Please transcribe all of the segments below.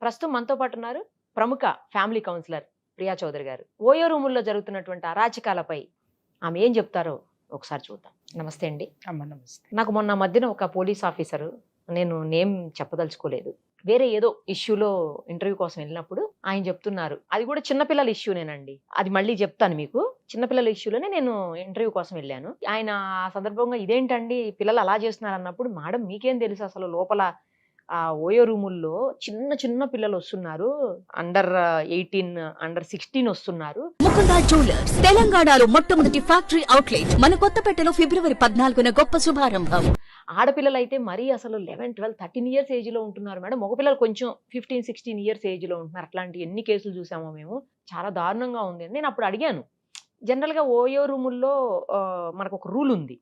ప్రస్తుతం మనతో పాటు ఉన్నారు ప్రముఖ ఫ్యామిలీ కౌన్సిలర్ ప్రియా చౌదరి గారు. ఓయో రూముల్లో జరుగుతున్నటువంటి అరాచకాలపై ఆమె ఏం చెప్తారో ఒకసారి చూద్దాం. నమస్తే అండి. అమ్మ నమస్తే. నాకు మొన్న మధ్యన ఒక పోలీస్ ఆఫీసరు, నేను నేమ్ చెప్పదలుచుకోలేదు, వేరే ఏదో ఇష్యూలో ఇంటర్వ్యూ కోసం వెళ్ళినప్పుడు ఆయన చెప్తున్నారు, అది కూడా చిన్నపిల్లల ఇష్యూనేనండి, అది మళ్ళీ చెప్తాను మీకు. చిన్నపిల్లల ఇష్యూలోనే నేను ఇంటర్వ్యూ కోసం వెళ్ళాను. ఆయన ఆ సందర్భంగా ఇదేంటండి పిల్లలు అలా చేస్తున్నారు అన్నప్పుడు, మేడం మీకేం తెలుసు అసలు లోపల ఆ ఓయో రూముల్లో చిన్న చిన్న పిల్లలు వస్తున్నారు, అండర్ 18 అండర్ 16 వస్తున్నారు. ముకుందా జ్యువెలర్స్ తెలంగాణలో మొట్టమొదటి ఫ్యాక్టరీ అవుట్లెట్ మన కొత్తపేటలో ఫిబ్రవరి 14న గొప్ప శుభారంభం. ఆడపిల్లలు అయితే మరీ అసలు 11, 12, 13 ఇయర్స్ ఏజ్ లో ఉంటున్నారు మేడం. మగపిల్లలు కొంచెం 15, 16 ఇయర్స్ ఏజ్ లో ఉంటున్నారు. అట్లాంటి ఎన్ని కేసులు చూసామో మేము, చాలా దారుణంగా ఉంది. నేను అప్పుడు అడిగాను, జనరల్ గా ఓయో రూముల్లో మనకు ఒక రూల్ ఉంది,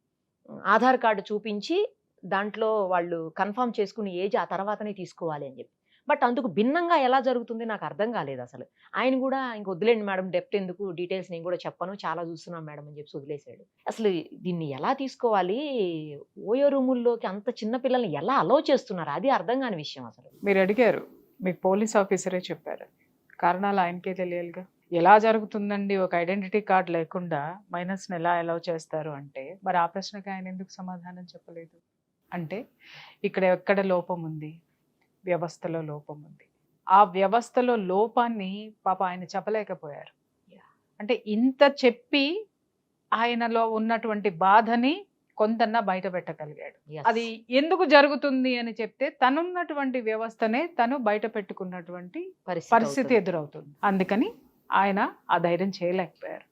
ఆధార్ కార్డు చూపించి దాంట్లో వాళ్ళు కన్ఫర్మ్ చేసుకుని ఏజ్ ఆ తర్వాతనే తీసుకోవాలి అని చెప్పి. బట్ అందుకు భిన్నంగా ఎలా జరుగుతుంది నాకు అర్థం కాలేదు అసలు. ఆయన కూడా ఇంక వదిలేండి మేడం, డెప్త్ ఎందుకు, డీటెయిల్స్ నేను కూడా చెప్పను, చాలా చూస్తున్నాం మేడం అని చెప్పి వదిలేశాడు. అసలు దీన్ని ఎలా తీసుకోవాలి, ఓయో రూముల్లోకి అంత చిన్న పిల్లల్ని ఎలా అలౌ చేస్తున్నారు, అది అర్థం కాని విషయం అసలు. మీరు అడిగారు, మీకు పోలీస్ ఆఫీసరే చెప్పారు, కారణాలు ఆయనకే తెలియాలిగా. ఎలా జరుగుతుందండి, ఒక ఐడెంటిటీ కార్డ్ లేకుండా మైనర్స్ని ఎలా అలౌ చేస్తారు అంటే, మరి ఆ ప్రశ్నకి ఆయన ఎందుకు సమాధానం చెప్పలేదు? అంటే ఇక్కడ ఎక్కడ లోపం ఉంది, వ్యవస్థలో లోపం ఉంది. ఆ వ్యవస్థలో లోపాన్ని పాప ఆయన చెప్పలేకపోయారు. అంటే ఇంత చెప్పి ఆయనలో ఉన్నటువంటి బాధని కొంతన్నా బయట పెట్టగలిగాడు. అది ఎందుకు జరుగుతుంది అని చెప్తే, తనున్నటువంటి వ్యవస్థనే తను బయట పెట్టుకున్నటువంటి పరిస్థితి ఎదురవుతుంది. అందుకని ఆయన ఆ ధైర్యం చేయలేకపోయారు.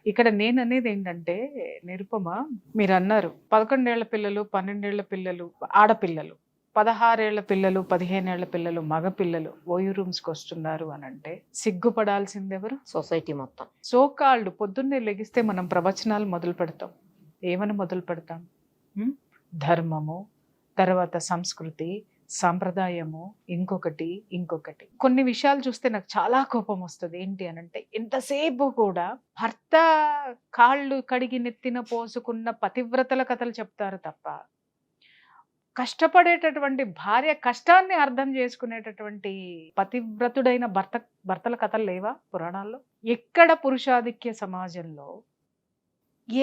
ఇక్కడ నేను అనేది ఏంటంటే, నిరుపమ మీరు అన్నారు 11 ఏళ్ల పిల్లలు, 12 ఏళ్ల పిల్లలు ఆడపిల్లలు, 16 ఏళ్ల పిల్లలు, 15 ఏళ్ల పిల్లలు మగపిల్లలు ఓయూ రూమ్స్కి వస్తున్నారు అని అంటే సిగ్గుపడాల్సింది ఎవరు? సొసైటీ మొత్తం. సోకాళ్ళు పొద్దున్నే లెగిస్తే మనం ప్రవచనాలు మొదలు పెడతాం. ఏమని మొదలు పెడతాం? ధర్మము, తర్వాత సంస్కృతి, సాంప్రదాయము, ఇంకొకటి. కొన్ని విషయాలు చూస్తే నాకు చాలా కోపం వస్తుంది. ఏంటి అని అంటే, ఎంతసేపు కూడా భర్త కాళ్ళు కడిగి నెత్తిన పోసుకున్న పతివ్రతల కథలు చెప్తారు తప్ప, కష్టపడేటటువంటి భార్య కష్టాన్ని అర్థం చేసుకునేటటువంటి పతివ్రతుడైన భర్తల కథలు లేవా పురాణాల్లో? ఎక్కడ పురుషాధిక్య సమాజంలో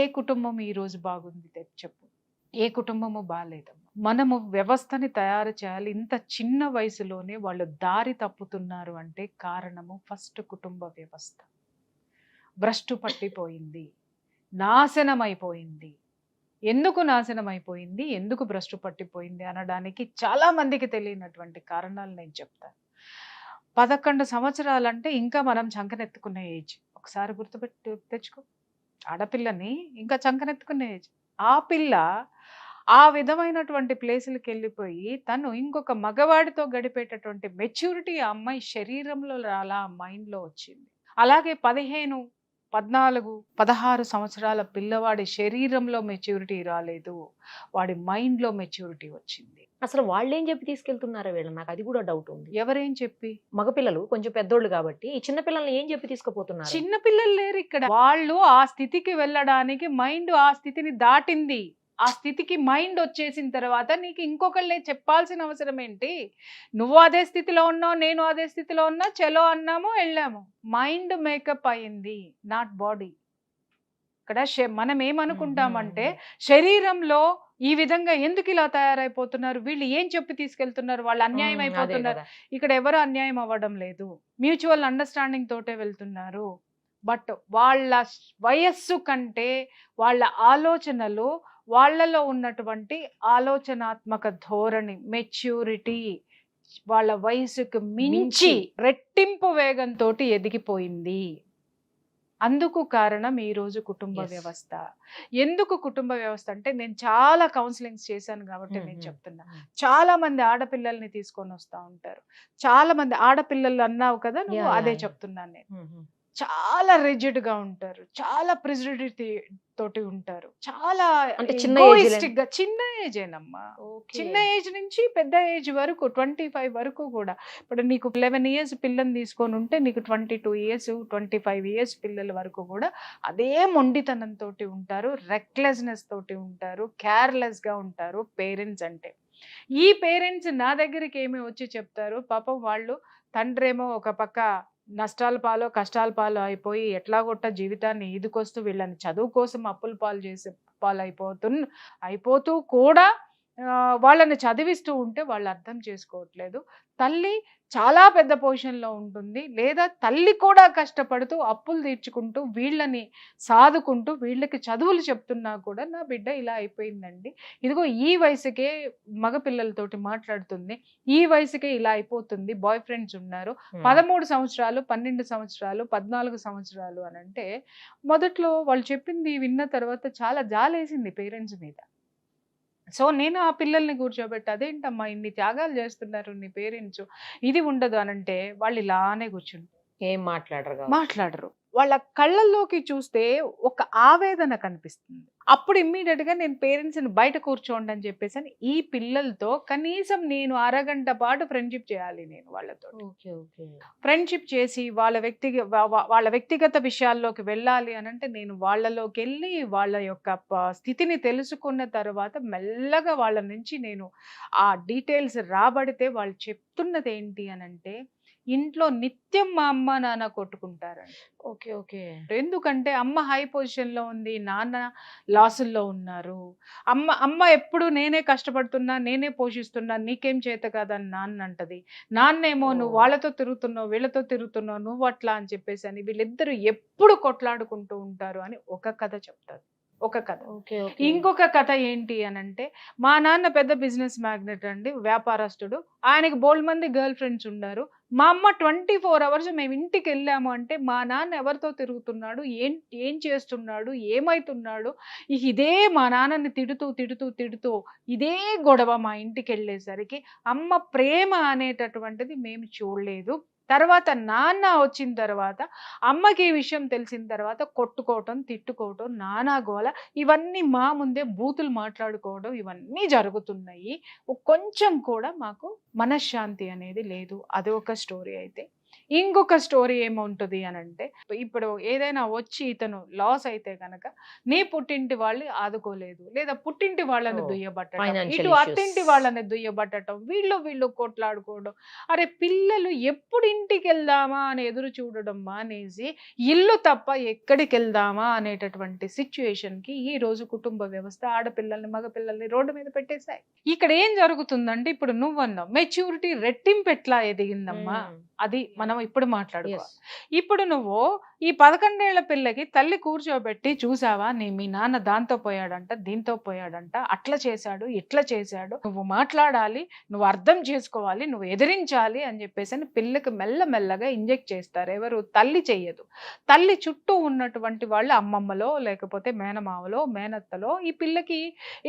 ఏ కుటుంబం ఈరోజు బాగుంది చెప్పు? ఏ కుటుంబము బాగాలేదమ్మా. మనము వ్యవస్థని తయారు చేయాలి. ఇంత చిన్న వయసులోనే వాళ్ళు దారి తప్పుతున్నారు అంటే కారణము ఫస్ట్ కుటుంబ వ్యవస్థ భ్రష్టు పట్టిపోయింది, నాశనం అయిపోయింది. ఎందుకు నాశనం అయిపోయింది, ఎందుకు భ్రష్టు పట్టిపోయింది అనడానికి చాలా మందికి తెలియనటువంటి కారణాలు నేను చెప్తాను. 11 సంవత్సరాలంటే ఇంకా మనం చంకనెత్తుకునే ఏజ్. ఒకసారి తెచ్చుకో, ఆడపిల్లని ఇంకా చంకనెత్తుకునే ఏజ్. ఆ పిల్ల ఆ విధమైనటువంటి ప్లేసులకి వెళ్ళిపోయి తను ఇంకొక మగవాడితో గడిపేటటువంటి మెచ్యూరిటీ ఆ అమ్మాయి శరీరంలో అలా మైండ్లో వచ్చింది. అలాగే 15, 14, 16 సంవత్సరాల పిల్లవాడి శరీరంలో మెచ్యూరిటీ రాలేదు, వాడి మైండ్లో మెచ్యూరిటీ వచ్చింది. అసలు వాళ్ళు ఏం చెప్పి తీసుకెళ్తున్నారో వీళ్ళు, నాకు అది కూడా డౌట్ ఉంది. ఎవరేం చెప్పి? మగపిల్లలు కొంచెం పెద్దోళ్ళు కాబట్టి ఈ చిన్న పిల్లల్ని ఏం చెప్పి తీసుకుపోతున్నారు? చిన్న పిల్లలు లేరు ఇక్కడ. వాళ్ళు ఆ స్థితికి వెళ్ళడానికి మైండ్ ఆ స్థితిని దాటింది. ఆ స్థితికి మైండ్ వచ్చేసిన తర్వాత నీకు ఇంకొకళ్ళే చెప్పాల్సిన అవసరం ఏంటి? నువ్వు అదే స్థితిలో ఉన్నావు, నేను అదే స్థితిలో ఉన్నా, చలో అన్నాము, వెళ్ళాము. మైండ్ మేకప్ అయింది, నాట్ బాడీ. ఇక్కడ మనం ఏమనుకుంటామంటే, శరీరంలో ఈ విధంగా ఎందుకు ఇలా తయారైపోతున్నారు, వీళ్ళు ఏం చెప్పి తీసుకెళ్తున్నారు, వాళ్ళు అన్యాయం అయిపోతున్నారు. ఇక్కడ ఎవరు అన్యాయం అవ్వడం లేదు, మ్యూచువల్ అండర్స్టాండింగ్ తోటే వెళ్తున్నారు. బట్ వాళ్ళ వయస్సు కంటే వాళ్ళ ఆలోచనలు, వాళ్ళలో ఉన్నటువంటి ఆలోచనాత్మక ధోరణి, మెచ్యూరిటీ వాళ్ళ వయసుకు మించి రెట్టింపు వేగంతో ఎదిగిపోయింది. అందుకు కారణం ఈరోజు కుటుంబ వ్యవస్థ. ఎందుకు కుటుంబ వ్యవస్థ అంటే, నేను చాలా కౌన్సిలింగ్స్ చేశాను కాబట్టి నేను చెప్తున్నా. చాలా మంది ఆడపిల్లల్ని తీసుకొని వస్తూ ఉంటారు. చాలా మంది ఆడపిల్లలు అన్నావు కదా నువ్వు, అదే చెప్తున్నాను నేను. చాలా రిజిడ్ గా ఉంటారు, చాలా ప్రిజరిటీ తోటి ఉంటారు, చాలా ఎగోయిస్టిక్ గా. చిన్న ఏజ్ ఏనమ్మా, చిన్న ఏజ్ నుంచి పెద్ద ఏజ్ వరకు 25 వరకు కూడా. ఇప్పుడు నీకు 11 ఇయర్స్ పిల్లని తీసుకొని ఉంటే నీకు 22 ఇయర్స్ 25 ఇయర్స్ పిల్లల వరకు కూడా అదే మొండితనంతో ఉంటారు, రెక్లెస్నెస్ తోటి ఉంటారు, కేర్లెస్ గా ఉంటారు పేరెంట్స్ అంటే. ఈ పేరెంట్స్ నా దగ్గరికి ఏమి వచ్చి చెప్తారు, పాపం వాళ్ళు తండ్రేమో ఒక పక్క నష్టాల పాలో కష్టాల పాలు అయిపోయి ఎట్లాగొట్ట జీవితాన్ని ఈదుకొస్తూ వీళ్ళని చదువు కోసం అప్పుల పాలు చేసే అయిపోతూ కూడా వాళ్ళని చదివిస్తూ ఉంటే వాళ్ళు అర్థం చేసుకోవట్లేదు. తల్లి చాలా పెద్ద పొజిషన్లో ఉంటుంది, లేదా తల్లి కూడా కష్టపడుతూ అప్పులు తీర్చుకుంటూ వీళ్ళని సాదుకుంటూ వీళ్ళకి చదువులు చెప్తున్నా కూడా నా బిడ్డ ఇలా అయిపోయిందండి, ఇదిగో ఈ వయసుకే మగపిల్లలతోటి మాట్లాడుతుంది, ఈ వయసుకే ఇలా అయిపోతుంది, బాయ్ ఫ్రెండ్స్ ఉన్నారు, 13 సంవత్సరాలు 12 సంవత్సరాలు 14 సంవత్సరాలు అని అంటే మొదట్లో వాళ్ళు చెప్పింది విన్న తర్వాత చాలా జాలేసింది పేరెంట్స్ మీద. సో నేను ఆ పిల్లల్ని కూర్చోబెట్టి, అదేంటమ్మా ఇన్ని త్యాగాలు చేస్తున్నారు నీ పేరెంట్స్, ఇది ఉండదు అనంటే వాళ్ళు ఇలానే కూర్చుంటారు, ఏం మాట్లాడరు. వాళ్ళ కళ్ళల్లోకి చూస్తే ఒక ఆవేదన కనిపిస్తుంది. అప్పుడు ఇమ్మీడియట్ గా నేను పేరెంట్స్ని బయట కూర్చోండి అని చెప్పేసి ఈ పిల్లలతో కనీసం నేను అరగంట పాటు ఫ్రెండ్షిప్ చేయాలి. నేను వాళ్ళతో ఫ్రెండ్షిప్ చేసి వాళ్ళ వ్యక్తిగత విషయాల్లోకి వెళ్ళాలి అని అంటే నేను వాళ్ళలోకి వెళ్ళి వాళ్ళ యొక్క స్థితిని తెలుసుకున్న తర్వాత మెల్లగా వాళ్ళ నుంచి నేను ఆ డీటెయిల్స్ రాబడితే వాళ్ళు చెప్తున్నది ఏంటి అని అంటే, ఇంట్లో నిత్యం మా అమ్మ నాన్న కొట్టుకుంటారండి. ఓకే. ఎందుకంటే అమ్మ హై పొజిషన్ లో ఉంది, నాన్న లాసుల్లో ఉన్నారు. అమ్మ ఎప్పుడు నేనే కష్టపడుతున్నా, నేనే పోషిస్తున్నా, నీకేం చేత కాదని నాన్న అంటది. నాన్నేమో నువ్వు వాళ్ళతో తిరుగుతున్నావు, వీళ్ళతో తిరుగుతున్నావు, నువ్వు అట్లా అని చెప్పేసి అని వీళ్ళిద్దరు ఎప్పుడు కొట్లాడుకుంటూ ఉంటారు అని ఒక కథ చెప్తారు. ఒక కథ. ఇంకొక కథ ఏంటి అని అంటే, మా నాన్న పెద్ద బిజినెస్ మ్యాగ్నెట్ అండి, వ్యాపారస్తుడు, ఆయనకి బోల్డ్ మంది గర్ల్ ఫ్రెండ్స్ ఉన్నారు. మా అమ్మ 24 hours మేము ఇంటికి వెళ్ళాము అంటే మా నాన్న ఎవరితో తిరుగుతున్నాడు, ఏం చేస్తున్నాడు, ఏమైతున్నాడు, ఇదే మా నాన్నని తిడుతూ ఇదే గొడవ మా ఇంటికి వెళ్ళేసరికి అమ్మ ప్రేమ అనేటటువంటిది మేము చూడలేదు. తర్వాత నాన్న వచ్చిన తర్వాత అమ్మకి ఈ విషయం తెలిసిన తర్వాత కొట్టుకోవటం, తిట్టుకోవటం, నానా గోల, ఇవన్నీ మా ముందే బూతులు మాట్లాడుకోవడం ఇవన్నీ జరుగుతున్నాయి. కొంచెం కూడా మాకు మనశ్శాంతి అనేది లేదు. అది ఒక స్టోరీ. అయితే ఇంకొక స్టోరీ ఏముంటుంది అని అంటే, ఇప్పుడు ఏదైనా వచ్చి ఇతను లాస్ అయితే కనుక నీ పుట్టింటి వాళ్ళు ఆదుకోలేదు, లేదా పుట్టింటి వాళ్ళని దుయ్యబట్టడం, ఇటు అత్తింటి వాళ్ళని దుయ్యబట్టడం, వీళ్ళు కొట్లాడుకోవడం. అరే పిల్లలు ఎప్పుడు ఇంటికి వెళ్దామా అని ఎదురు చూడడం మానేసి ఇల్లు తప్ప ఎక్కడికి వెళ్దామా అనేటటువంటి సిచ్యుయేషన్ కి ఈ రోజు కుటుంబ వ్యవస్థ ఆడపిల్లల్ని మగపిల్లల్ని రోడ్డు మీద పెట్టేశాయి. ఇక్కడ ఏం జరుగుతుందంటే, ఇప్పుడు నువ్వన్నావు మెచ్యూరిటీ రెట్టింపు ఎట్లా ఎదిగిందమ్మా, అది మనం ఇప్పుడు మాట్లాడుకోవాలి. ఇప్పుడు నువ్వు ఈ 11 ఏళ్ల పిల్లకి తల్లి కూర్చోబెట్టి, చూసావా మీ నాన్న దాంతో పోయాడంట, దీంతో పోయాడంట, అట్లా చేశాడు, ఇట్లా చేశాడు, నువ్వు మాట్లాడాలి, నువ్వు అర్థం చేసుకోవాలి, నువ్వు ఎదిరించాలి అని చెప్పేసి పిల్లకి మెల్లమెల్లగా ఇంజెక్ట్ చేస్తారు. ఎవరు? తల్లి చెయ్యదు. తల్లి చుట్టూ ఉన్నటువంటి వాళ్ళు అమ్మమ్మలో, లేకపోతే మేనమావలో, మేనత్తలో ఈ పిల్లకి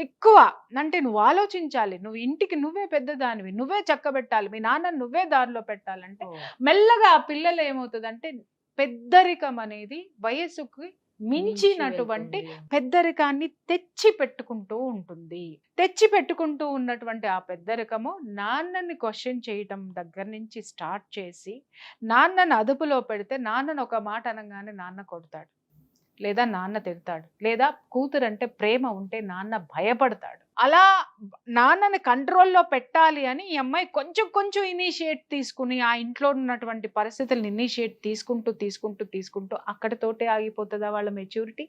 ఎక్కువ అంటే నువ్వు ఆలోచించాలి, నువ్వు ఇంటికి నువ్వే పెద్దదానివి, నువ్వే చక్కబెట్టాలి, మీ నాన్న నువ్వే దారిలో పెట్టాలంటే మెల్లగా ఆ పిల్లలు ఏమవుతుందంటే, పెద్దరికం అనేది వయసుకి మించినటువంటి పెద్దరికాన్ని తెచ్చి పెట్టుకుంటూ ఉన్నటువంటి ఆ పెద్దరికము నాన్నని క్వశ్చన్ చేయటం దగ్గర నుంచి స్టార్ట్ చేసి, నాన్నని అదుపులో పెడితే నాన్నని ఒక మాట అనగానే నాన్న కొడతాడు, లేదా నాన్న తిడతాడు, లేదా కూతురు అంటే ప్రేమ ఉంటే నాన్న భయపడతాడు. అలా నాన్నని కంట్రోల్లో పెట్టాలి అని ఈ అమ్మాయి కొంచెం ఇనిషియేట్ తీసుకుని ఆ ఇంట్లో ఉన్నటువంటి పరిస్థితులను ఇనిషియేట్ తీసుకుంటూ అక్కడితోటే ఆగిపోతుందా వాళ్ళ మెచ్యూరిటీ?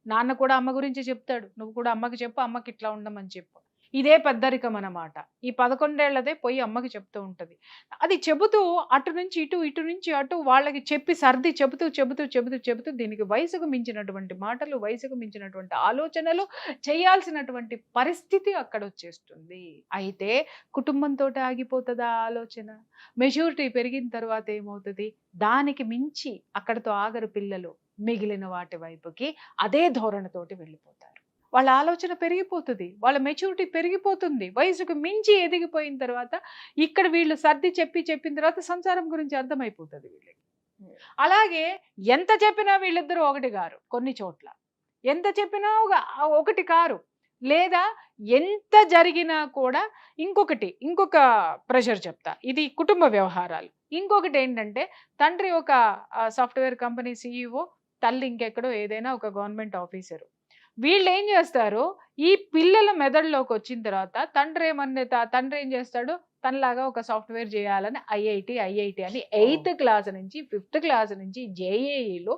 నాన్న కూడా అమ్మ గురించి చెప్తాడు, నువ్వు కూడా అమ్మకి చెప్పు, అమ్మకి ఇట్లా ఉండమని చెప్పు. ఇదే పెద్దరికం అన్నమాట. ఈ 11 ఏళ్లదే పోయి అమ్మకి చెప్తూ ఉంటది. అది చెబుతూ అటు నుంచి ఇటు నుంచి అటు వాళ్ళకి చెప్పి సర్ది చెబుతూ దీనికి వయసుకు మించినటువంటి మాటలు, వయసుకు మించినటువంటి ఆలోచనలు చేయాల్సినటువంటి పరిస్థితి అక్కడ వచ్చేస్తుంది. అయితే కుటుంబంతో ఆగిపోతుందా ఆలోచన? మెచ్యూరిటీ పెరిగిన తర్వాత ఏమవుతుంది? దానికి మించి అక్కడతో ఆగరు పిల్లలు, మిగిలిన వాటి వైపుకి అదే ధోరణితోటి వెళ్ళిపోతారు. వాళ్ళ ఆలోచన పెరిగిపోతుంది, వాళ్ళ మెచ్యూరిటీ పెరిగిపోతుంది. వయసుకు మించి ఎదిగిపోయిన తర్వాత ఇక్కడ వీళ్ళు సర్ది చెప్పిన తర్వాత సంసారం గురించి అర్థమైపోతుంది వీళ్ళకి. అలాగే ఎంత చెప్పినా వీళ్ళిద్దరూ ఒకటి కారు, కొన్ని చోట్ల ఎంత చెప్పినా ఒకటి కారు, లేదా ఎంత జరిగినా కూడా ఇంకొక ప్రెషర్ చెప్తా. ఇది కుటుంబ వ్యవహారాలు. ఇంకొకటి ఏంటంటే, తండ్రి ఒక సాఫ్ట్వేర్ కంపెనీ CEO, తల్లి ఇంకెక్కడో ఏదైనా ఒక గవర్నమెంట్ ఆఫీసరు. వీళ్ళు ఏం చేస్తారు, ఈ పిల్లల మెదడులోకి వచ్చిన తర్వాత తండ్రి ఏం చేస్తాడు, తనలాగా ఒక సాఫ్ట్వేర్ చేయాలని ఐఐటి అని 8th క్లాస్ నుంచి 5th క్లాస్ నుంచి జేఏఈలో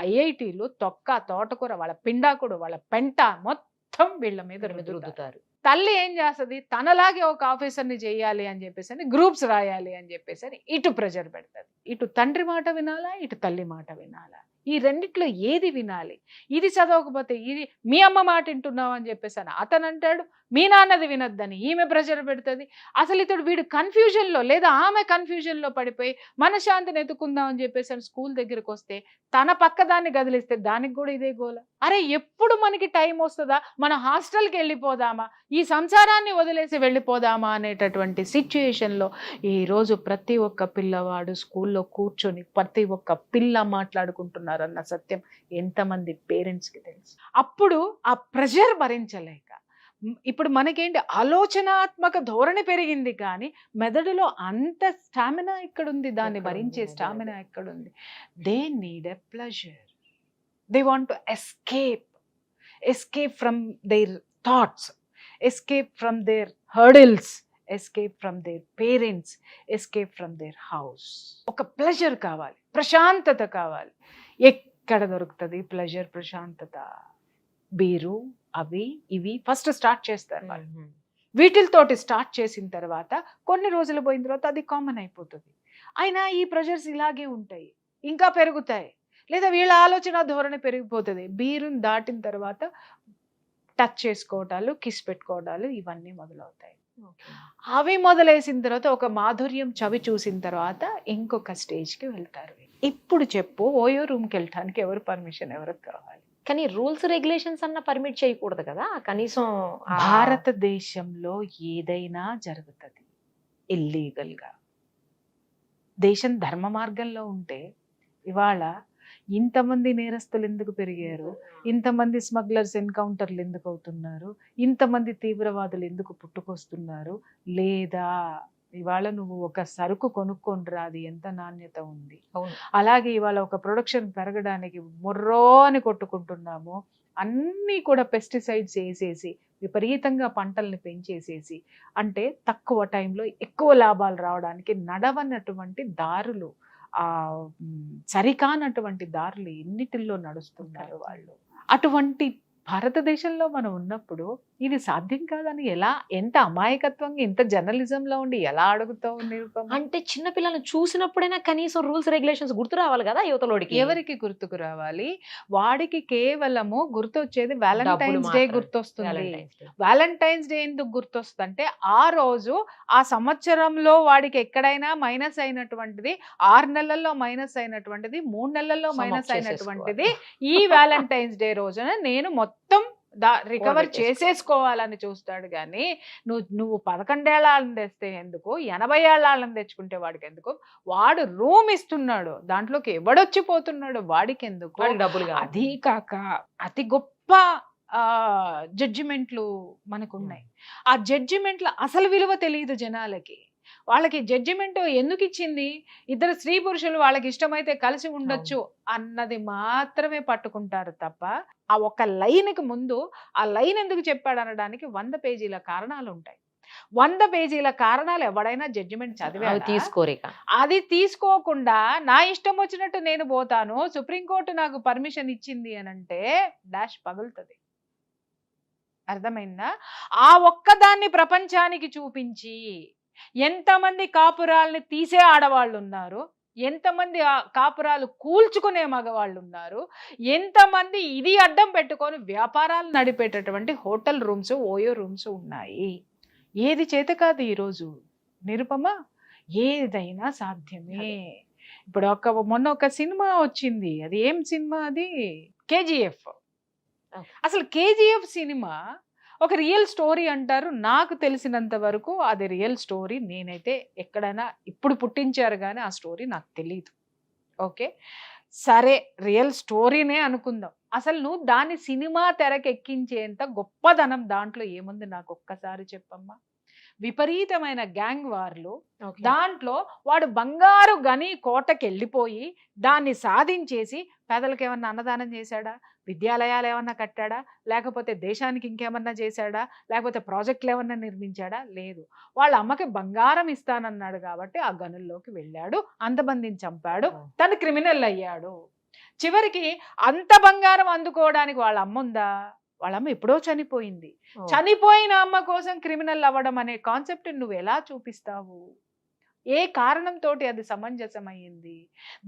ఐఐటీలో తొక్క తోటకూర వాళ్ళ పిండాకుడు వాళ్ళ పెంట మొత్తం వీళ్ళ మీద రుద్దుతారు. తల్లి ఏం చేస్తుంది, తనలాగే ఒక ఆఫీసర్ని చేయాలి అని చెప్పేసి గ్రూప్స్ రాయాలి అని చెప్పేసి ఇటు ప్రెషర్ పెడతాది. ఇటు తండ్రి మాట వినాలా, ఇటు తల్లి మాట వినాలా, ఈ రెండిట్లో ఏది వినాలి? ఇది చదవకపోతే ఇది మీ అమ్మ మాట వింటున్నావు అని చెప్పేసి అతను అంటాడు, మీ నాన్నది వినొద్దని ఈమె ప్రెషర్ పెడుతుంది. అసలు ఇతడు వీడు కన్ఫ్యూజన్లో లేదా ఆమె కన్ఫ్యూజన్లో పడిపోయి మనశ్శాంతిని ఎత్తుకుందాం అని చెప్పేసి స్కూల్ దగ్గరికి వస్తే తన పక్క దాన్ని గదిలిస్తే దానికి కూడా ఇదే గోల. అరే ఎప్పుడు మనకి టైం వస్తుందా, మన హాస్టల్కి వెళ్ళిపోదామా, ఈ సంసారాన్ని వదిలేసి వెళ్ళిపోదామా అనేటటువంటి సిచ్యుయేషన్లో ఈరోజు ప్రతి ఒక్క పిల్లవాడు స్కూల్లో కూర్చొని ప్రతి ఒక్క పిల్ల మాట్లాడుకుంటున్నారన్న సత్యం ఎంతమంది పేరెంట్స్కి తెలుసు. అప్పుడు ఆ ప్రెషర్ భరించలేక ఇప్పుడు మనకేంటి ఆలోచనాత్మక ధోరణి పెరిగింది, కానీ మెదడులో అంత స్టామినా ఎక్కడుంది, దాన్ని భరించే స్టామినా ఎక్కడుంది? They need a pleasure, they want to escape from their thoughts, escape from their hurdles, escape from their parents, escape from their house. ఒక ప్లెజర్ కావాలి, ప్రశాంతత కావాలి. ఎక్కడ దొరుకుతుంది ప్లెజర్, ప్రశాంతత? బీరు అవి ఇవి ఫస్ట్ స్టార్ట్ చేస్తారు వాళ్ళు. వీటితోటి స్టార్ట్ చేసిన తర్వాత కొన్ని రోజులు పోయిన తర్వాత అది కామన్ అయిపోతుంది. అయినా ఈ ప్రెషర్స్ ఇలాగే ఉంటాయి, ఇంకా పెరుగుతాయి, లేదా వీళ్ళ ఆలోచన ధోరణి పెరిగిపోతుంది. బీరుని దాటిన తర్వాత టచ్ చేసుకోవటాలు, కిస్ పెట్టుకోవటాలు ఇవన్నీ మొదలవుతాయి. అవి మొదలేసిన తర్వాత ఒక మాధుర్యం చవి చూసిన తర్వాత ఇంకొక స్టేజ్కి వెళ్తారు. ఇప్పుడు చెప్పు, ఓయో రూమ్కి వెళ్ళటానికి ఎవరు పర్మిషన్ ఎవరికి కావాలి? కానీ రూల్స్ రెగ్యులేషన్స్ అన్న పర్మిట్ చేయకూడదు కదా కనీసం. భారతదేశంలో ఏదైనా జరుగుతుంది ఇల్లీగల్గా. దేశం ధర్మ మార్గంలో ఉంటే ఇవాళ ఇంతమంది నేరస్తులు ఎందుకు పెరిగారు, ఇంతమంది స్మగ్లర్స్ ఎన్కౌంటర్లు ఎందుకు అవుతున్నారు, ఇంతమంది తీవ్రవాదులు ఎందుకు పుట్టుకొస్తున్నారు? లేదా ఇవాళ నువ్వు ఒక సరుకు కొనుక్కొనిరా, అది ఎంత నాణ్యత ఉంది. అలాగే ఇవాళ ఒక ప్రొడక్షన్ పెరగడానికి మొర్రో అని కొట్టుకుంటున్నాము. అన్నీ కూడా పెస్టిసైడ్స్ వేసేసి విపరీతంగా పంటల్ని పెంచేసేసి, అంటే తక్కువ టైంలో ఎక్కువ లాభాలు రావడానికి నడవనటువంటి దారులు, సరికానటువంటి దారులు ఎన్నిటిల్లో నడుస్తున్నారు వాళ్ళు. అటువంటి భారతదేశంలో మనం ఉన్నప్పుడు ఇది సాధ్యం కాదని ఎలా, ఎంత అమాయకత్వంగా, ఎంత జర్నలిజంలో ఉండి ఎలా అడుగుతావు నిరూపమ? అంటే చిన్న పిల్లల్ని చూసినప్పుడైనా కనీసం రూల్స్ రెగ్యులేషన్స్ గుర్తు రావాలి కదా యువతలోడికి. ఎవరికి గుర్తుకు రావాలి? వాడికి కేవలము గుర్తొచ్చేది వ్యాలంటైన్స్ డే గుర్తొస్తుంది. వ్యాలంటైన్స్ డే ఎందుకు గుర్తొస్తుంది అంటే ఆ రోజు ఆ సంవత్సరంలో వాడికి ఎక్కడైనా మైనస్ అయినటువంటిది, 6 నెలల్లో మైనస్ అయినటువంటిది, 3 నెలల్లో మైనస్ అయినటువంటిది ఈ వ్యాలంటైన్స్ డే రోజున నేను మొత్తం రికవర్ చేసేసుకోవాలని చూస్తాడు. కానీ నువ్వు 11 ఏళ్ళని తెస్తే ఎందుకు, 80 ఏళ్ళని తెచ్చుకుంటే వాడికి ఎందుకు? వాడు రూమ్ ఇస్తున్నాడు, దాంట్లోకి ఎవడొచ్చిపోతున్నాడు వాడికి ఎందుకు? అది కాక అతి గొప్ప జడ్జిమెంట్లు మనకున్నాయి. ఆ జడ్జిమెంట్ల అసలు విలువ తెలియదు జనాలకి. వాళ్ళకి జడ్జిమెంట్ ఎందుకు ఇచ్చింది, ఇద్దరు స్త్రీ పురుషులు వాళ్ళకి ఇష్టమైతే కలిసి ఉండొచ్చు అన్నది మాత్రమే పట్టుకుంటారు తప్ప ఆ ఒక్క లైన్కి ముందు ఆ లైన్ ఎందుకు చెప్పాడు అనడానికి 100 పేజీల కారణాలు ఉంటాయి. 100 పేజీల కారణాలు ఎవడైనా జడ్జిమెంట్ చదివే తీసుకోరేక, అది తీసుకోకుండా నా ఇష్టం వచ్చినట్టు నేను పోతాను, సుప్రీంకోర్టు నాకు పర్మిషన్ ఇచ్చింది అని అంటే డాష్ పగులుతుంది. అర్థమైందా? ఆ ఒక్కదాన్ని ప్రపంచానికి చూపించి ఎంతమంది కాపురాల్ని తీసే ఆడవాళ్ళు ఉన్నారు, ఎంతమంది కాపురాలు కూల్చుకునే మగవాళ్ళు ఉన్నారు, ఎంతమంది ఇది అడ్డం పెట్టుకొని వ్యాపారాలు నడిపేటటువంటి హోటల్ రూమ్స్, ఓయో రూమ్స్ ఉన్నాయి. ఏది చేత కాదు ఈరోజు నిరుపమ, ఏదైనా సాధ్యమే. ఇప్పుడు మొన్న ఒక సినిమా వచ్చింది, అది ఏం సినిమా? అది కేజీఎఫ్. అసలు కేజీఎఫ్ సినిమా ఒక రియల్ స్టోరీ అంటారు. నాకు తెలిసినంత వరకు అది రియల్ స్టోరీ. నేనైతే ఎక్కడైనా ఇప్పుడు పుట్టించారు కానీ ఆ స్టోరీ నాకు తెలియదు. ఓకే సరే, రియల్ స్టోరీనే అనుకుందాం. అసలు నువ్వు దాన్ని సినిమా తెరకెక్కించేంత గొప్పదనం దాంట్లో ఏముంది నాకు ఒక్కసారి చెప్పమ్మా. విపరీతమైన గ్యాంగ్ వార్లు. Okay. దాంట్లో వాడు బంగారు గని కోటకి వెళ్ళిపోయి దాన్ని సాధించేసి పేదలకు ఏమన్నా అన్నదానం చేశాడా, విద్యాలయాలు ఏమన్నా కట్టాడా, లేకపోతే దేశానికి ఇంకేమన్నా చేశాడా, లేకపోతే ప్రాజెక్టులు ఏమన్నా నిర్మించాడా? లేదు. వాళ్ళ అమ్మకి బంగారం ఇస్తానన్నాడు కాబట్టి ఆ గనుల్లోకి వెళ్ళాడు, అంతమందిని చంపాడు, తను క్రిమినల్ అయ్యాడు. చివరికి అంత బంగారం అందుకోవడానికి వాళ్ళ అమ్మ ఉందా? వాళ్ళ అమ్మ ఎప్పుడో చనిపోయింది. Oh. చనిపోయిన అమ్మ కోసం క్రిమినల్ అవ్వడం అనే కాన్సెప్ట్ నువ్వు ఎలా చూపిస్తావు? ఏ కారణంతో అది సమంజసమైంది?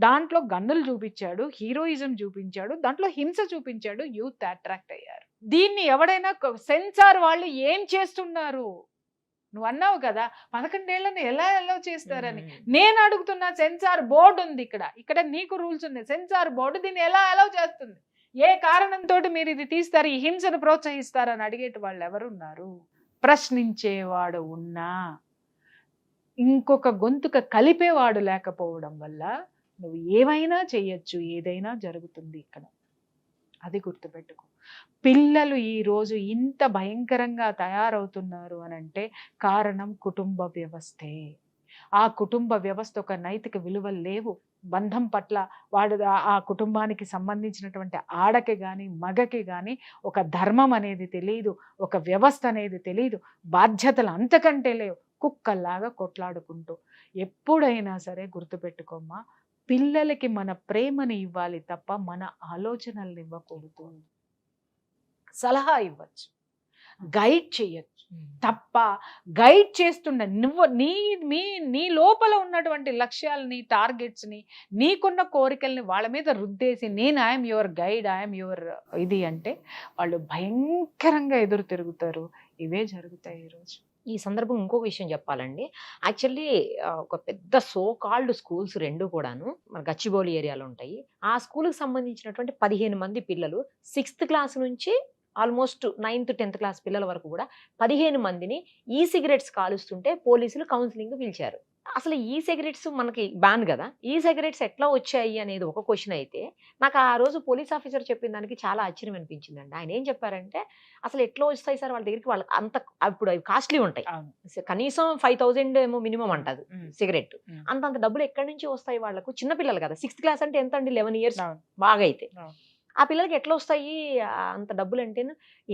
దాంట్లో గన్నులు చూపించాడు, హీరోయిజం చూపించాడు, దాంట్లో హింస చూపించాడు, యూత్ అట్రాక్ట్ అయ్యారు. దీన్ని ఎవడైనా సెన్సార్ వాళ్ళు ఏం చేస్తున్నారు? నువ్వు అన్నావు కదా 11 ఏళ్లను ఎలా ఎలా చేస్తారని. నేను అడుగుతున్నా, సెన్సార్ బోర్డు ఉంది ఇక్కడ నీకు రూల్స్ ఉన్నాయి. సెన్సార్ బోర్డు దీన్ని ఎలా అలౌ చేస్తుంది? ఏ కారణంతో మీరు ఇది తీస్తారు, ఈ హింసను ప్రోత్సహిస్తారని అడిగేటి వాళ్ళు ఎవరున్నారు? ప్రశ్నించేవాడు ఉన్నా ఇంకొక గొంతుక కలిపేవాడు లేకపోవడం వల్ల నువ్వు ఏమైనా చెయ్యొచ్చు, ఏదైనా జరుగుతుంది ఇక్కడ. అది గుర్తుపెట్టుకో. పిల్లలు ఈ రోజు ఇంత భయంకరంగా తయారవుతున్నారు అనంటే కారణం కుటుంబ వ్యవస్థే. ఆ కుటుంబ వ్యవస్థ ఒక నైతిక విలువలు లేవు. బంధం పట్ల వాడు ఆ కుటుంబానికి సంబంధించినటువంటి ఆడకి కానీ మగకి కానీ ఒక ధర్మం అనేది తెలియదు, ఒక వ్యవస్థ అనేది తెలియదు, బాధ్యతలు అంతకంటే లేవు. కుక్కల్లాగా కొట్లాడుకుంటూ. ఎప్పుడైనా సరే గుర్తుపెట్టుకోమ్మా, పిల్లలకి మన ప్రేమని ఇవ్వాలి తప్ప మన ఆలోచనల్ని ఇవ్వకూడదు. సలహా ఇవ్వచ్చు, గైడ్ చేయొచ్చు తప్ప గైడ్ చేస్తుండ నువ్వు నీ లోపల ఉన్నటువంటి లక్ష్యాలని, టార్గెట్స్ని, నీకున్న కోరికల్ని వాళ్ళ మీద రుద్దేసి నేను I'm your guide, I'm your ఇది అంటే వాళ్ళు భయంకరంగా ఎదురు తిరుగుతారు. ఇవే జరుగుతాయి ఈరోజు. ఈ సందర్భం ఇంకొక విషయం చెప్పాలండి. యాక్చువల్లీ ఒక పెద్ద సో కాల్డ్ స్కూల్స్ 2 కూడాను మన గచ్చిబౌలి ఏరియాలో ఉంటాయి. ఆ స్కూల్కి సంబంధించినటువంటి 15 మంది పిల్లలు 6th క్లాస్ నుంచి ఆల్మోస్ట్ 9th 10th క్లాస్ పిల్లల వరకు కూడా 15 మందిని ఈ సిగరెట్స్ కాలుస్తుంటే పోలీసులు కౌన్సిలింగ్ పిలిచారు. అసలు ఈ సిగరెట్స్ మనకి బ్యాన్ కదా, ఈ సిగరెట్స్ ఎట్లా వచ్చాయి అనేది ఒక క్వశ్చన్ అయితే, నాకు ఆ రోజు పోలీస్ ఆఫీసర్ చెప్పిన దానికి చాలా ఆశ్చర్యం అనిపించిందండి. ఆయన ఏం చెప్పారంటే, అసలు ఎట్లా వస్తాయి సార్ వాళ్ళ దగ్గరికి, వాళ్ళకి అంత అప్పుడు అవి కాస్ట్లీ ఉంటాయి, కనీసం 5,000 ఏమో మినిమం అంటది సిగరెట్. అంతంత డబ్బులు ఎక్కడి నుంచి వస్తాయి వాళ్ళకు? చిన్నపిల్లలు కదా, 6th క్లాస్ అంటే ఎంత అండి, 11 years బాగా అయితే. ఆ పిల్లలకి ఎట్లా వస్తాయి అంత డబ్బులు అంటే,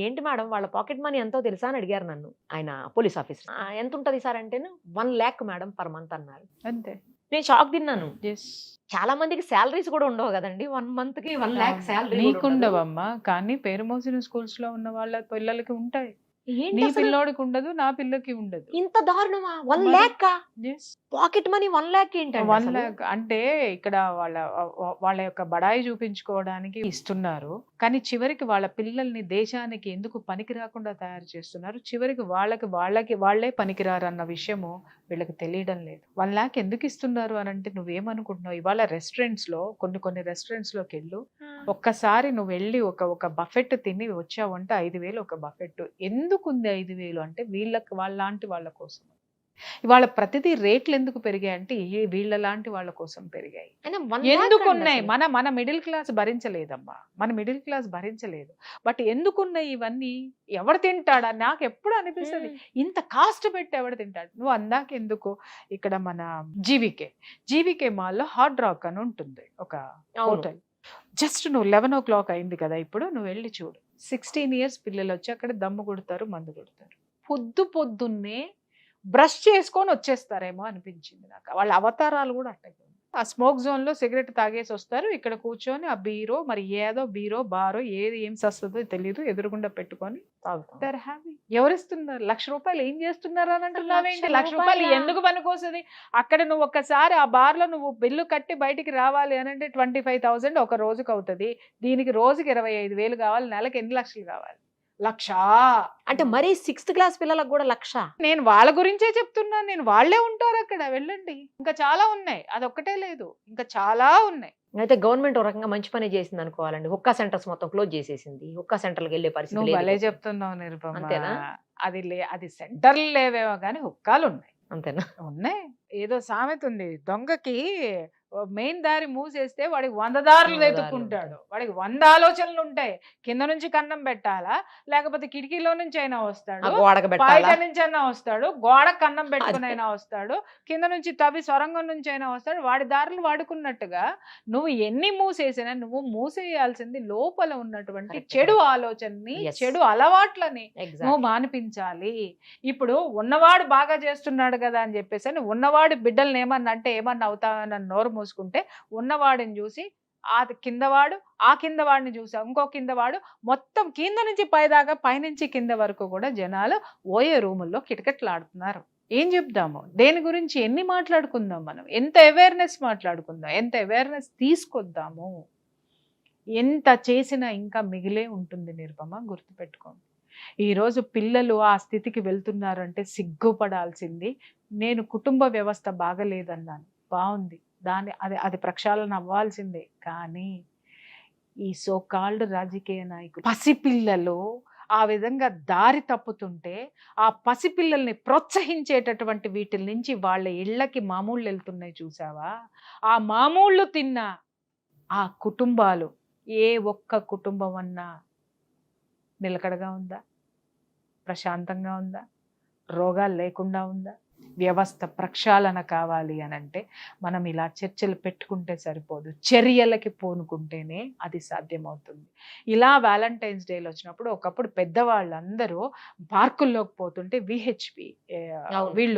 ఏంటి మేడం వాళ్ళ పాకెట్ మనీ ఎంతో తెలుసా అని అడిగారు నన్ను ఆయన పోలీస్ ఆఫీసర్. ఎంత ఉంటుంది సార్ అంటే 1 lakh మేడం పర్ మంత్ అన్నారు. అంతే. నేను షాక్ తిన్నాను. చాలా మందికి శాలరీస్ కూడా ఉండవు కదండి, 1 month కి 1 lakh శాలరీ. నీకుండవమ్మా, కానీ పేరు మోసిన స్కూల్స్ లో ఉన్న వాళ్ళ పిల్లలకి ఉంటాయి. నీ పిల్లోడికి ఉండదు, నా పిల్లకి ఉండదు. ఇంత దారుణమా? 1 lakh పాకెట్ మనీ 1 lakh ఏంటంటే? 1 lakh అంటే ఇక్కడ వాళ్ళ యొక్క బడాయి చూపించుకోవడానికి ఇస్తున్నారు, కానీ చివరికి వాళ్ళ పిల్లల్ని దేశానికి ఎందుకు పనికి రాకుండా తయారు చేస్తున్నారు. చివరికి వాళ్ళే పనికిరారు అన్న విషయము వీళ్ళకి తెలియడం లేదు. 1 lakh ఎందుకు ఇస్తున్నారు అని అంటే, నువ్వేమనుకుంటున్నావు? ఇవాళ రెస్టారెంట్స్ లో కొన్ని రెస్టారెంట్స్ లోకి వెళ్ళు, ఒక్కసారి నువ్వు వెళ్ళి ఒక బఫెట్ తిని వచ్చావంటే 5,000 ఒక బఫెట్. ఎందుకుంది 5,000 అంటే వాళ్ళలాంటి వాళ్ళ కోసం. ఇవాళ ప్రతిదీ రేట్లు ఎందుకు పెరిగాయి అంటే వీళ్ళ లాంటి వాళ్ళ కోసం పెరిగాయి. ఎందుకున్నాయి? మన మిడిల్ క్లాస్ భరించలేదమ్మా, మన మిడిల్ క్లాస్ భరించలేదు. బట్ ఎందుకున్నాయి ఇవన్నీ? ఎవడు తింటాడా? నాకు ఎప్పుడు అనిపిస్తుంది, ఇంత కాస్ట్ పెట్టి ఎవడు తింటాడు? నువ్వు అందాక ఎందుకు, ఇక్కడ మన జీవికే మాల్లో హార్డ్ రాక్ అని ఉంటుంది ఒక హోటల్. జస్ట్ నువ్వు 11 o'clock అయింది కదా, ఇప్పుడు నువ్వు వెళ్ళి చూడు, 16 years పిల్లలు వచ్చి అక్కడ దమ్ము కొడతారు, మందు కొడతారు. పొద్దున్నే బ్రష్ చేసుకొని వచ్చేస్తారేమో అనిపించింది నాకు. వాళ్ళ అవతారాలు కూడా అట్టే. ఆ స్మోక్ జోన్ లో సిగరెట్ తాగేసి వస్తారు, ఇక్కడ కూర్చొని ఆ బీరో మరి ఏదో బీరో బారో ఏం సస్తుందో తెలియదు ఎదురుగుండా పెట్టుకొని తాగుతారు. హ్యాపీ. ఎవరిస్తున్నారు? ₹1,00,000 ఏం చేస్తున్నారు అని అంటున్నావేంటి? ₹1,00,000 ఎందుకు పనికొస్తుంది? అక్కడ నువ్వు ఒక్కసారి ఆ బార్ లో నువ్వు బిల్లు కట్టి బయటికి రావాలి అని అంటే 25,000 ఒక రోజుకి అవుతుంది. దీనికి రోజుకి 25,000 కావాలి, నెలకి ఎన్ని లక్షలు కావాలి? 1,00,000 అంటే మరీ 6th క్లాస్ పిల్లలకు కూడా 1,00,000. నేను వాళ్ళ గురించే చెప్తున్నాను. వాళ్ళే ఉంటారు అక్కడ, వెళ్ళండి. ఇంకా చాలా ఉన్నాయి, అదొక్కటే లేదు, ఇంకా చాలా ఉన్నాయి. అయితే గవర్నమెంట్ ఒక రకంగా మంచి పని చేసింది అనుకోవాలండి. హుక్కా సెంటర్స్ మొత్తం క్లోజ్ చేసేసింది. హుక్కా సెంటర్లకు వెళ్ళే పరిస్థితి నువ్వు భలే చెప్తున్నావు నిరుపమ. అంతేనా? అది సెంటర్లు లేవేమో కానీ హుక్కాలు ఉన్నాయి. అంతేనా? ఉన్నాయి. ఏదో సామెత ఉంది, దొంగకి మెయిన్ దారి మూసేస్తే వాడికి 100 దారులు 100 వెతుక్కుంటాడు, వాడికి 100 ఆలోచనలు ఉంటాయి. కింద నుంచి కన్నం పెట్టాలా, లేకపోతే కిటికీలో నుంచి అయినా వస్తాడు, గోడకు బయట పెట్టాలా నుంచి అయినా వస్తాడు, గోడ కన్నం పెట్టుకుని అయినా వస్తాడు, కింద నుంచి తవ్వి సొరంగం నుంచి అయినా వస్తాడు. వాడి దారులు వాడుకున్నట్టుగా నువ్వు ఎన్ని మూసేసినా నువ్వు మూసేయాల్సింది లోపల ఉన్నటువంటి Correct, చెడు correct. ఆలోచనని, Yes. చెడు అలవాట్లని నువ్వు ఎగ్జాక్ట్ మానిపించాలి. ఇప్పుడు ఉన్నవాడు బాగా చేస్తున్నాడు కదా అని చెప్పేసి అని ఉన్నవాడి బిడ్డల్ని ఏమన్నా అంటే ఏమన్నా అవుతావని నోరు మూసుకుంటే, ఉన్నవాడిని చూసి ఆ కింద వాడిని చూసా, ఇంకో కింద వాడు, మొత్తం కింద నుంచి పైదాకా, పైనుంచి కింద వరకు కూడా జనాలు ఓయే రూముల్లో కిటకిటలాడుతున్నారు. ఏం చెప్దాము, దేని గురించి ఎన్ని మాట్లాడుకుందాం, మనం ఎంత అవేర్నెస్ మాట్లాడుకుందాం, ఎంత అవేర్నెస్ తీసుకొద్దాము. ఎంత చేసినా ఇంకా మిగిలే ఉంటుంది నిరుపమ, గుర్తుపెట్టుకోండి. ఈరోజు పిల్లలు ఆ స్థితికి వెళ్తున్నారంటే సిగ్గుపడాల్సింది. నేను కుటుంబ వ్యవస్థ బాగలేదన్నాను, బాగుంది, అది ప్రక్షాళన అవ్వాల్సిందే. కానీ ఈ సో కాల్డ్ రాజకీయ నాయకులు పసిపిల్లలు ఆ విధంగా దారి తప్పుతుంటే, ఆ పసిపిల్లల్ని ప్రోత్సహించేటటువంటి వీటి నుంచి వాళ్ళ ఇళ్ళకి మామూళ్ళు వెళ్తున్నాయి చూసావా, ఆ మామూళ్ళు తిన్న ఆ కుటుంబాలు, ఏ ఒక్క కుటుంబం అన్నా నిలకడగా ఉందా, ప్రశాంతంగా ఉందా, రోగాలు లేకుండా ఉందా? వ్యవస్థ ప్రక్షాళన కావాలి అని అంటే మనం ఇలా చర్చలు పెట్టుకుంటే సరిపోదు, చర్యలకి పూనుకుంటేనే అది సాధ్యమవుతుంది. ఇలా వ్యాలంటైన్స్ డేలో వచ్చినప్పుడు ఒకప్పుడు పెద్దవాళ్ళందరూ పార్కుల్లోకి పోతుంటే విహెచ్పి వీళ్ళు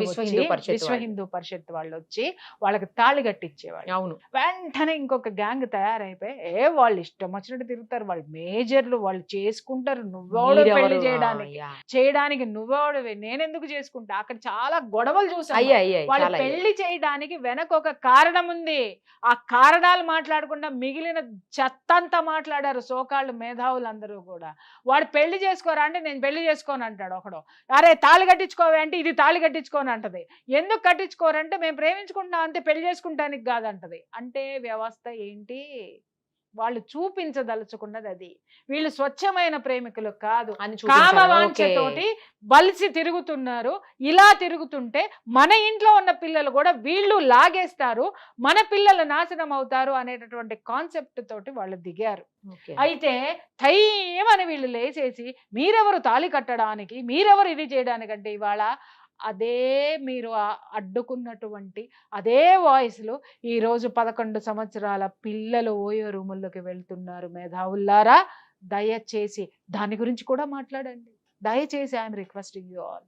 విశ్వ హిందూ పరిషత్ వాళ్ళు వచ్చి వాళ్ళకి తాళి కట్టించేవాళ్ళు. అవును, వెంటనే ఇంకొక గ్యాంగ్ తయారైపోయి వాళ్ళు ఇష్టం వచ్చినట్టు తిరుగుతారు, వాళ్ళు మేజర్లు, వాళ్ళు చేసుకుంటారు. నువ్వెవడు పెళ్లి చేయడానికి నువ్వెవడవే, నేనెందుకు చేసుకుంటా? అక్కడ చాలా గొడవలు చూసాం. వాళ్ళు పెళ్లి చేయడానికి వెనక ఒక కారణం ఉంది. ఆ కారణాలు మాట్లాడకుండా మిగిలిన చెత్తంతా మాట్లాడారు సోకాళ్ళు మేధావులందరూ కూడా. వాడు పెళ్లి చేసుకోరా అంటే నేను పెళ్లి చేసుకోను అంటాడు ఒకడు. అరే తాళి కట్టించుకోవే అంటే ఇది తాళి కట్టించుకోని అంటది. ఎందుకు కట్టించుకోరంటే మేము ప్రేమించుకుంటున్నాం అంతే, పెళ్లి చేసుకుంటానికి కాదంటది. అంటే వ్యవస్థ ఏంటి, వాళ్ళు చూపించదలుచుకున్నది అది. వీళ్ళు స్వచ్ఛమైన ప్రేమికులు కాదు, కామవాంఛతోటి బలిసి తిరుగుతున్నారు. ఇలా తిరుగుతుంటే మన ఇంట్లో ఉన్న పిల్లలు కూడా వీళ్ళు లాగేస్తారు, మన పిల్లలు నాశనం అవుతారు అనేటటువంటి కాన్సెప్ట్ తోటి వాళ్ళు దిగారు. అయితే తయ్యమని వీళ్ళు లేచేసి మీరెవరు తాళి కట్టడానికి, మీరెవరు ఇది చేయడానికంటే ఇవాళ అదే మీరు అడ్డుకున్నటువంటి అదే వాయిస్లు ఈరోజు 11 సంవత్సరాల పిల్లలు ఓయో రూముల్లోకి వెళ్తున్నారు. మేధావుల్లారా, దయచేసి దాని గురించి కూడా మాట్లాడండి. దయచేసి ఐఎమ్ రిక్వెస్టింగ్ యూ ఆల్.